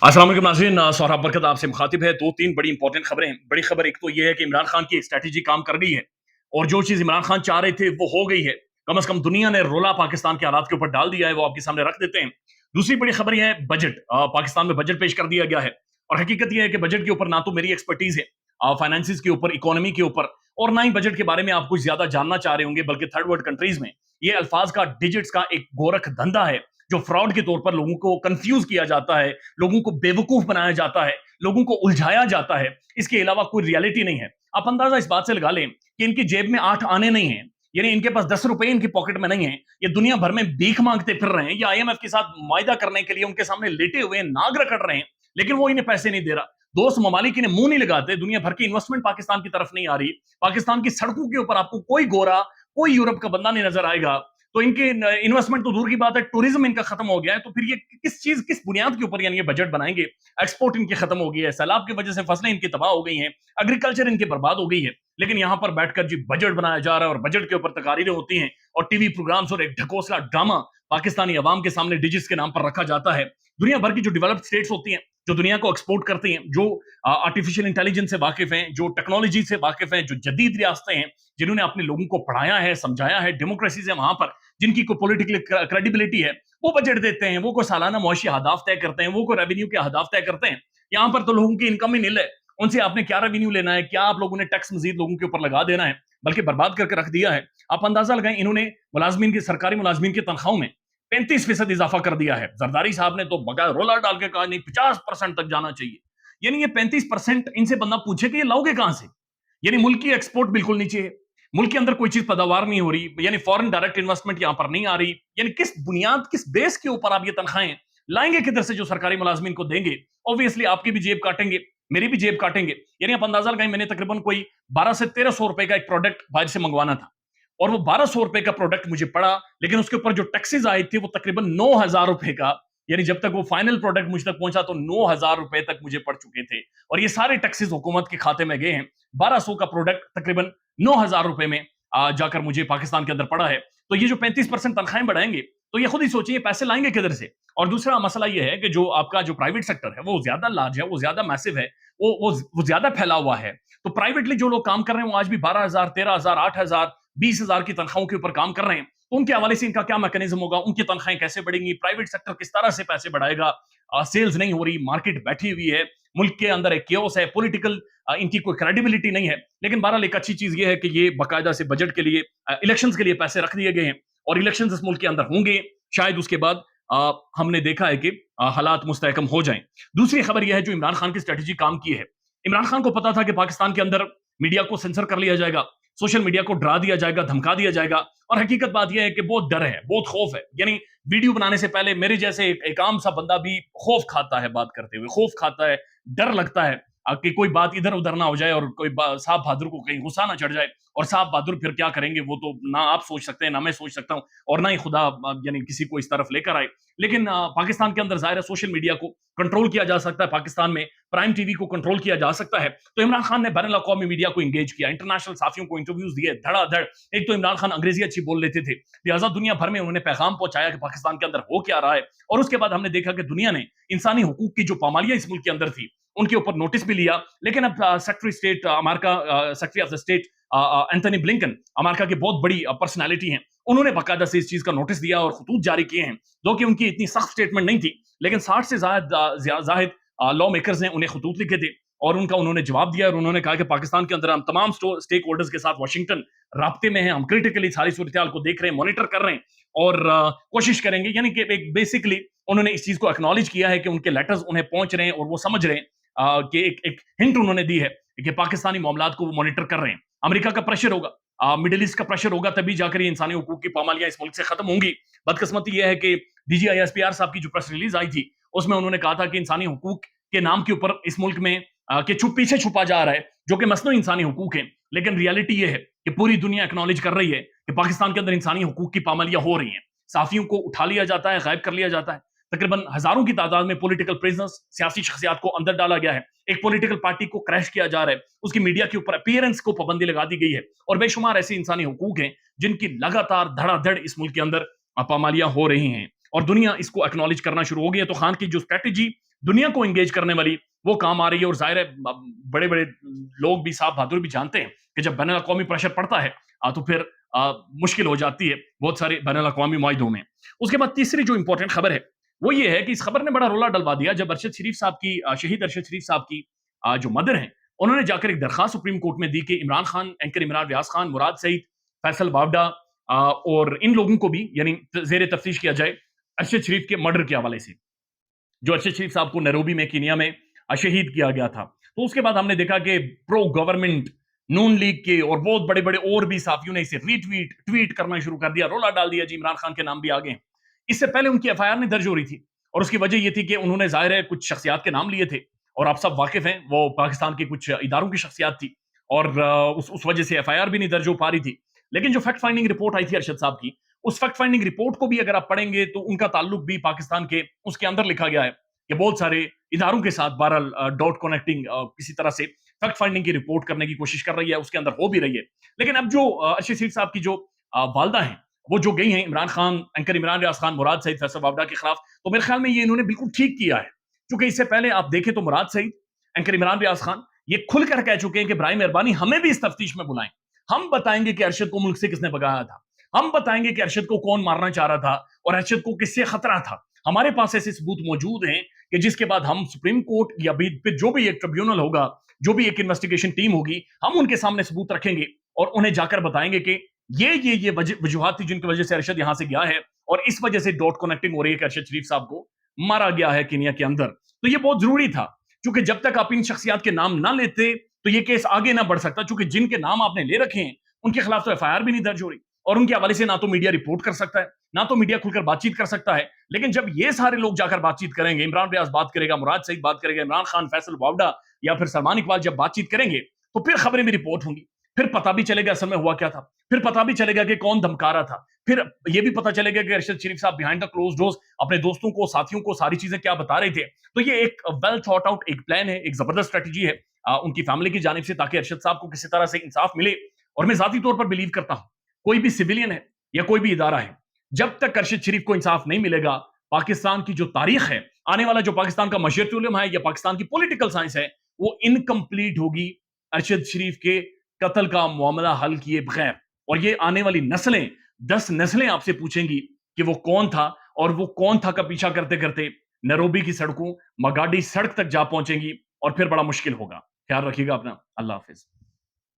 अस्सलाम वालेकुम नाज़रीन, सोहराब बरकत आपसे मुखातिब है। दो तीन बड़ी इंपॉर्टेंट खबरें हैं। बड़ी खबर एक तो ये है कि इमरान खान की एक स्ट्रैटेजी काम कर गई है और जो चीज़ इमरान खान चाह रहे थे वो हो गई है। कम से कम दुनिया ने रोला पाकिस्तान के हालात के ऊपर डाल दिया है, वो आपके सामने रख देते हैं। दूसरी बड़ी खबर यह है बजट। पाकिस्तान में बजट पेश कर दिया गया है और हकीकत यह है कि बजट के ऊपर ना तो मेरी एक्सपर्टीज है फाइनेंसिस के ऊपर, इकोनॉमी के ऊपर, और ना ही बजट के बारे में आप कुछ ज्यादा जानना चाह रहे होंगे, बल्कि थर्ड वर्ल्ड कंट्रीज में ये अल्फाज का, डिजिट्स का एक गोरख धंधा है जो फ्रॉड के तौर पर लोगों को कंफ्यूज किया जाता है, लोगों को बेवकूफ बनाया जाता है, लोगों को उलझाया जाता है। इसके अलावा कोई रियलिटी नहीं है। आप अंदाजा इस बात से लगा लें कि इनकी जेब में 8 आने नहीं है, यानी इनके पास 10 रुपए इनकी पॉकेट में नहीं है। ये दुनिया भर में भीख मांगते फिर रहे हैं या आईएमएफ के साथ मुआयदा करने के लिए उनके सामने लेटे हुए नाग रगड़ रहे हैं, लेकिन वो इन्हें पैसे नहीं दे रहा। दोस्त ममालिक इन्हें मुंह नहीं लगाते। दुनिया भर की इन्वेस्टमेंट पाकिस्तान की तरफ नहीं आ रही। पाकिस्तान की सड़कों के ऊपर आपको कोई गोरा, कोई यूरोप का बंदा नहीं नजर आएगा। तो इनके इन्वेस्टमेंट तो दूर की बात है, टूरिज्म इनका खत्म हो गया है। तो फिर ये किस चीज, किस बुनियाद के ऊपर यानी ये बजट बनाएंगे? एक्सपोर्ट इनकी खत्म हो गई है, सैलाब की वजह से फसलें इनकी तबाह हो गई हैं, एग्रीकल्चर इनकी बर्बाद हो गई है, लेकिन यहां पर बैठकर जी बजट बनाया जा रहा है और बजट के ऊपर तकारीरें होती हैं और टीवी प्रोग्राम्स और एक ढकोसला ड्रामा पाकिस्तानी अवाम के सामने डिजिट्स के नाम पर रखा जाता है। दुनिया भर की जो डेवलप्ड स्टेट्स होती हैं, जो दुनिया को एक्सपोर्ट करती हैं, जो आर्टिफिशियल इंटेलिजेंस से वाकिफ हैं, जो टेक्नोलॉजी से वाकिफ हैं, जो जदीद रियासतें हैं, जिन्होंने अपने लोगों को पढ़ाया है, समझाया है, डेमोक्रेसी से वहां पर जिनकी कोई पॉलिटिकल क्रेडिबिलिटी है, वो बजट देते हैं, वो कोई सालाना मुआशी अहदाफ तय करते हैं, वो कोई रेवेन्यू के अहदाफ तय करते हैं। यहाँ पर तो लोगों की इनकम ही नील है। उनसे आपने क्या रेवेन्यू लेना है? क्या आप लोगों ने टैक्स मजीद लोगों के ऊपर लगा देना है? बल्कि बर्बाद करके रख दिया है। आप अंदाजा लगाएं, इन्होंने मुलाजमीन की, सरकारी मुलाजमीन की तनख्वाहों में 35% इजाफा कर दिया है। जरदारी साहब ने तो बगैर रोला डाल के कहा नहीं, 50% तक जाना चाहिए। यानी ये 35% इनसे बंदा पूछे कि ये लाओगे कहां से? यानी मुल्क की एक्सपोर्ट बिल्कुल नीचे है, मुल्क के अंदर कोई चीज पैदावार नहीं हो रही, यानी फॉरेन डायरेक्ट इन्वेस्टमेंट यहां पर नहीं आ रही। यानी किस बुनियाद, किस बेस के ऊपर आप ये तनख्वाहें लाएंगे किधर से जो सरकारी मुलाजमीन को देंगे? ऑब्वियसली आपकी भी जेब काटेंगे, मेरी भी जेब काटेंगे। यानी आप अंदाजा लगाएं, मैंने तकरीबन कोई 1200 से 1300 रुपए का एक प्रोडक्ट बाहर से मंगवाना था और वो 1200 रुपए का प्रोडक्ट मुझे पड़ा, लेकिन उसके ऊपर जो टैक्सेस आए थे वो तकरीबन 9000 रुपए का। यानी जब तक वो फाइनल प्रोडक्ट मुझ तक पहुंचा तो 9000 रुपए तक मुझे पड़ चुके थे और ये सारे टैक्सेस हुकूमत के खाते में गए हैं। 1200 का प्रोडक्ट तकरीबन 9000 रुपए में जाकर मुझे पाकिस्तान के अंदर पड़ा है। तो ये जो 35% तनख्वाहें बढ़ाएंगे, तो ये खुद ही सोचिए पैसे लाएंगे किधर से? और दूसरा मसला ये है कि जो आपका जो प्राइवेट सेक्टर है वो ज्यादा लार्ज है, वो ज्यादा मैसिव है, वो ज्यादा फैला हुआ है। तो प्राइवेटली जो लोग काम कर रहे हैं वो आज भी 12,000, 13,000, 8,000, 20,000 की तनख्वाहों के ऊपर काम कर रहे हैं। तो उनके हवाले से इनका क्या मैकेनिज्म होगा? उनकी तनख्वाहें कैसे बढ़ेंगी? प्राइवेट सेक्टर किस तरह से पैसे बढ़ाएगा? सेल्स नहीं हो रही, मार्केट बैठी हुई है, मुल्क के अंदर एक केओस है, पॉलिटिकल इनकी कोई क्रेडिबिलिटी नहीं है। लेकिन बहरहाल एक अच्छी चीज ये है कि ये बाकायदा से बजट के लिए, इलेक्शंस के लिए पैसे रख दिए गए हैं और इलेक्शंस इस मुल्क के अंदर होंगे। शायद उसके बाद हमने देखा है कि हालात मुस्तहकम हो जाएं। दूसरी खबर यह है जो इमरान खान की स्ट्रेटजी काम की है। इमरान खान को पता था कि पाकिस्तान के अंदर मीडिया को सेंसर कर लिया जाएगा, सोशल मीडिया को डरा दिया जाएगा, धमका दिया जाएगा। और हकीकत बात यह है कि बहुत डर है, बहुत खौफ है। यानी वीडियो बनाने से पहले मेरे जैसे एक आम सा बंदा भी खौफ खाता है, बात करते हुए खौफ खाता है, डर लगता है कि कोई बात इधर उधर ना हो जाए और कोई साहब बहादुर को कहीं गुस्सा ना चढ़ जाए। और साहब बहादुर फिर क्या करेंगे वो तो ना आप सोच सकते हैं, ना मैं सोच सकता हूँ, और ना ही खुदा यानी किसी को इस तरफ लेकर आए। लेकिन पाकिस्तान के अंदर जाहिर है सोशल मीडिया को कंट्रोल किया जा सकता है, पाकिस्तान में प्राइम टीवी को कंट्रोल किया जा सकता है। तो इमरान खान ने बैनुल अक़वामी मीडिया को एंगेज किया, इंटरनेशनल साफियों को इंटरव्यूज दिए धड़ाधड़। एक तो इमरान खान अंग्रेजी अच्छी बोल लेते थे, लिहाजा दुनिया भर में उन्होंने पैगाम पहुंचाया कि पाकिस्तान के अंदर हो क्या रहा है। और उसके बाद हमने देखा कि दुनिया ने इंसानी हुकूक की जो पामालियां इस मुल्क के अंदर थी उनके ऊपर नोटिस भी लिया। लेकिन अब secretary state America, secretary of the state Anthony Blinken, America की बहुत बड़ी पर्सनैलिटी हैं, उन्होंने बाकायदा से इस चीज का नोटिस दिया और खतूत जारी किए हैं। जो कि उनकी इतनी सख्त स्टेटमेंट नहीं थी, लेकिन 60 से जाहिद लॉ मेकर्स ने उन्हें खतूत लिखे थे और उनका उन्होंने जवाब दिया। और उन्होंने कहा कि पाकिस्तान के अंदर हम तमाम स्टेक होल्डर्स के साथ वाशिंगटन राब्ते में हैं, हम क्रिटिकली सारी सूरत को देख रहे हैं, मॉनिटर कर रहे हैं और कोशिश करेंगे। यानी कि एक बेसिकली उन्होंने इस चीज को एक्नॉलेज किया है कि उनके लेटर्स उन्हें पहुंच रहे हैं और वो समझ रहे हैं कि एक हिंट उन्होंने दी है कि पाकिस्तानी मामलात को वो मॉनिटर कर रहे हैं। अमेरिका का प्रेशर होगा, मिडिल ईस्ट का प्रेशर होगा, तभी जाकर ये इंसानी हुकूक की पामालियां इस मुल्क से खत्म होंगी। बदकिस्मती यह है कि डीजीआईएसपीआर साहब की जो प्रेस रिलीज आई थी उसमें उन्होंने कहा था कि इंसानी हुकूक के नाम के ऊपर इस मुल्क में के पीछे छुपा जा रहा है जो कि मसनू इंसानी हुकूक है। लेकिन रियलिटी ये है कि पूरी दुनिया एक्नॉलेज कर रही है कि पाकिस्तान के अंदर इंसानी हुकूक की पामालियां हो रही हैं। साफियों को उठा लिया जाता है, गायब कर लिया जाता है। तकरीबन हजारों की तादाद में पॉलिटिकल प्रिजनर्स, सियासी शख्सियात को अंदर डाला गया है। एक पॉलिटिकल पार्टी को क्रैश किया जा रहा है, उसकी मीडिया के ऊपर अपीयरेंस को पाबंदी लगा दी गई है। और बेशुमार ऐसे इंसानी हुकूक हैं जिनकी लगातार धड़ाधड़ इस मुल्क के अंदर पामालियां हो रही हैं और दुनिया इसको एक्नॉलेज करना शुरू हो गई है। तो खान की जो स्ट्रेटेजी دنیا کو انگیج کرنے والی وہ کام آ رہی ہے. اور ظاہر ہے بڑے بڑے لوگ بھی صاحب بہادر بھی جانتے ہیں کہ جب بین الاقوامی پریشر پڑتا ہے تو پھر مشکل ہو جاتی ہے بہت سارے بین الاقوامی معاہدوں میں. اس کے بعد تیسری جو امپورٹنٹ خبر ہے وہ یہ ہے کہ اس خبر نے بڑا رولا ڈلوا دیا جب ارشد شریف صاحب کی شہید ارشد شریف صاحب کی جو مدر ہیں انہوں نے جا کر ایک درخواست سپریم کورٹ میں دی کہ عمران خان، اینکر عمران ریاض خان، مراد سعید، فیصل واوڈا اور ان لوگوں کو بھی یعنی زیر تفتیش کیا جائے ارشد شریف کے مرڈر کے حوالے سے، جو ارشد شریف صاحب کو نیروبی میں کینیا میں شہید کیا گیا تھا. تو اس کے بعد ہم نے دیکھا کہ پرو گورنمنٹ نون لیگ کے اور بہت بڑے بڑے اور بھی صحافیوں نے اسے ری ٹویٹ ٹویٹ کرنا شروع کر دیا، رولا ڈال دیا جی عمران خان کے نام بھی آگے ہیں. اس سے پہلے ان کی ایف آئی آر نہیں درج ہو رہی تھی اور اس کی وجہ یہ تھی کہ انہوں نے ظاہر ہے کچھ شخصیات کے نام لیے تھے اور آپ سب واقف ہیں وہ پاکستان کے کچھ اداروں کی شخصیات تھی اور اس وجہ سے ایف آئی آر بھی نہیں درج ہو پا رہی تھی. لیکن جو فیکٹ فائنڈنگ رپورٹ آئی تھی ارشد صاحب کی، اس فیکٹ فائنڈنگ رپورٹ کو بھی اگر آپ پڑھیں گے تو ان کا تعلق بھی پاکستان کے اس کے اندر لکھا گیا ہے کہ بہت سارے اداروں کے ساتھ بہرحال ڈاٹ کنیکٹنگ کسی طرح سے فیکٹ فائنڈنگ کی رپورٹ کرنے کی کوشش کر رہی ہے، اس کے اندر ہو بھی رہی ہے. لیکن اب جو ارشد شریف صاحب کی جو والدہ ہیں وہ جو گئی ہیں عمران خان، اینکر عمران ریاض خان، مراد سعید، فیصل واوڈا کے خلاف، تو میرے خیال میں یہ انہوں نے بالکل ٹھیک کیا ہے. کیونکہ اس سے پہلے آپ دیکھیں تو مراد سعید، اینکر عمران ریاض خان یہ کھل کر کہہ چکے ہیں کہ برائے مہربانی ہمیں بھی اس تفتیش میں بلائیں، ہم بتائیں گے کہ ارشد کو ملک سے کس نے بھگایا تھا، ہم بتائیں گے کہ ارشد کو کون مارنا چاہ رہا تھا اور ارشد کو کس سے خطرہ تھا. ہمارے پاس ایسے ثبوت موجود ہیں کہ جس کے بعد ہم سپریم کورٹ یا پھر جو بھی ایک ٹریبیونل ہوگا، جو بھی ایک انویسٹیگیشن ٹیم ہوگی، ہم ان کے سامنے ثبوت رکھیں گے اور انہیں جا کر بتائیں گے کہ یہ وجوہات تھی جن کی وجہ سے ارشد یہاں سے گیا ہے اور اس وجہ سے ڈاٹ کنیکٹنگ ہو رہی ہے کہ ارشد شریف صاحب کو مارا گیا ہے کینیا کے اندر. تو یہ بہت ضروری تھا کیونکہ جب تک آپ ان شخصیات کے نام نہ لیتے تو یہ کیس آگے نہ بڑھ سکتا، چونکہ جن کے نام آپ نے لے رکھے ہیں ان کے خلاف تو ایف آئی آر بھی نہیں درج ہو رہی اور ان کے حوالے سے نہ تو میڈیا رپورٹ کر سکتا ہے نہ تو میڈیا کھل کر بات چیت کر سکتا ہے. لیکن جب یہ سارے لوگ جا کر بات چیت کریں گے، عمران ریاض بات کرے گا، مراد سعید بات کرے گا، عمران خان، فیصل واوڈا یا پھر سلمان اقبال جب بات چیت کریں گے تو پھر خبریں بھی رپورٹ ہوں گی، پھر پتہ بھی چلے گا اصل میں ہوا کیا تھا، پھر پتہ بھی چلے گا کہ کون دھمکا رہا تھا، پھر یہ بھی پتہ چلے گا کہ ارشد شریف صاحب بیہائنڈ دا کلوز ڈورز اپنے دوستوں کو، ساتھیوں کو ساری چیزیں کیا بتا رہے تھے. تو یہ ایک ویل تھاٹ آؤٹ ایک پلان ہے، ایک زبردست اسٹریٹجی ہے ان کی فیملی کی جانب سے تاکہ ارشد صاحب کو کسی طرح سے انصاف ملے. اور میں ذاتی طور پر بلیو کرتا ہوں کوئی بھی سویلین ہے یا کوئی بھی ادارہ ہے، جب تک ارشد شریف کو انصاف نہیں ملے گا پاکستان کی جو تاریخ ہے، آنے والا جو پاکستان کا معاشرتی علم ہے یا پاکستان کی پولیٹیکل سائنس ہے، وہ انکمپلیٹ ہوگی ارشد شریف کے قتل کا معاملہ حل کیے بغیر. اور یہ آنے والی نسلیں 10 نسلیں آپ سے پوچھیں گی کہ وہ کون تھا اور وہ کون تھا کا پیچھا کرتے کرتے نیروبی کی سڑکوں، مگاڈی سڑک تک جا پہنچیں گی اور پھر بڑا مشکل ہوگا. خیال رکھیے گا اپنا. اللہ حافظ.